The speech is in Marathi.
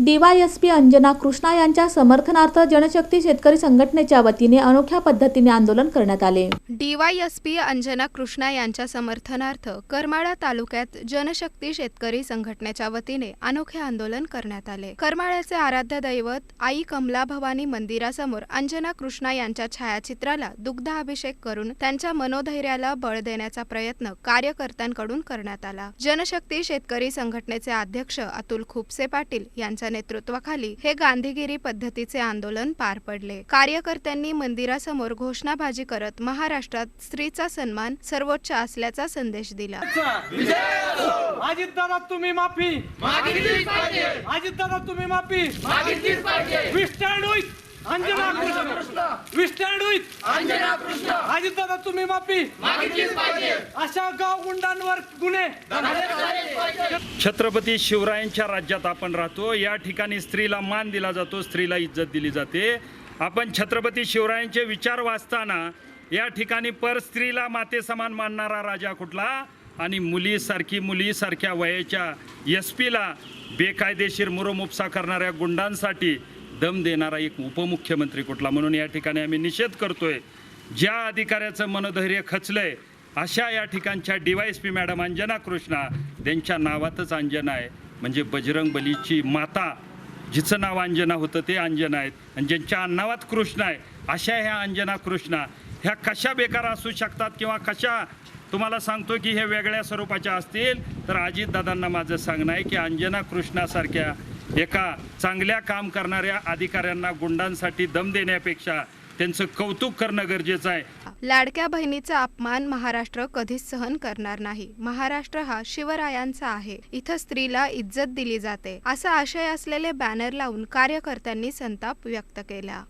डीवायएसपी अंजना कृष्णा यांच्या समर्थनार्थ जनशक्ती शेतकरी संघटनेच्या वतीने अनोख्या पद्धतीने आंदोलन करण्यात आले। डीवायएसपी अंजना कृष्णा यांच्या समर्थनार्थ करमाळा तालुक्यात जनशक्ती शेतकरी संघटनेच्या वतीने अनोखे आंदोलन करण्यात आले। करमाळ्याचे आराध्य दैवत आई कमला भवानी मंदिरासमोर अंजना कृष्णा यांच्या छायाचित्राला दुग्धाभिषेक करून त्यांच्या मनोधैर्याला बळ देण्याचा प्रयत्न कार्यकर्त्यांकडून करण्यात आला। जनशक्ती शेतकरी संघटनेचे अध्यक्ष अतुल खुपसे पाटील यांच्या नेतृत्वाखाली हे गांधीगिरी पद्धतीचे आंदोलन पार पडले। कार्यकर्त्यांनी मंदिरासमोर घोषणाबाजी करत महाराष्ट्रात स्त्रीचा सन्मान सर्वोच्च असल्याचा संदेश दिला। अजितदादा तुम्ही माफी मागितलीच पाहिजे। अजितदादा तुम्ही माफी मागितलीच पाहिजे। We stand with Anjana Krishna. We stand with Anjana Krishna. Ajitdada तुम्ही माफी मागितलीच पाहिजे। अशा गाव गुंडांवर गुन्हे छत्रपती शिवरायांच्या राज्यात आपण राहतो। या ठिकाणी स्त्रीला मान दिला जातो, स्त्रीला इज्जत दिली जाते। आपण छत्रपती शिवरायांचे विचार वाचताना या ठिकाणी पर स्त्रीला माते समान मानणारा राजा कुठला आणि मुलीसारख्या वयाच्या एसपीला बेकायदेशीर मुरमुपसा करणाऱ्या गुंडांसाठी दम देणारा एक उपमुख्यमंत्री कुठला। म्हणून या ठिकाणी आम्ही निषेध करतोय। ज्या अधिकाऱ्याचं मनोधैर्य खचलंय अशा या ठिकाणच्या डीवायएसपी मॅडम अंजना कृष्णा, त्यांच्या नावातच अंजना आहे, म्हणजे बजरंग बलीची माता जिचं नाव अंजना होतं ते अंजना आहेत आणि ज्यांच्या नावात कृष्ण आहे अशा ह्या अंजना कृष्णा ह्या कशा बेकार असू शकतात किंवा कशा तुम्हाला सांगतो की हे वेगळ्या स्वरूपाच्या असतील तर अजितदादांना माझं सांगणं आहे की अंजना कृष्णासारख्या एका चांगल्या काम करणाऱ्या अधिकाऱ्यांना गुंडांसाठी दम देण्यापेक्षा त्यांचं कौतुक करणं गरजेचं आहे। लाडक्या बहिणीचा अपमान महाराष्ट्र कधीच सहन करणार नाही। महाराष्ट्र हा शिवरायांचा आहे, इथं स्त्रीला इज्जत दिली जाते असा आशय असलेले बॅनर लावून कार्यकर्त्यांनी संताप व्यक्त केला।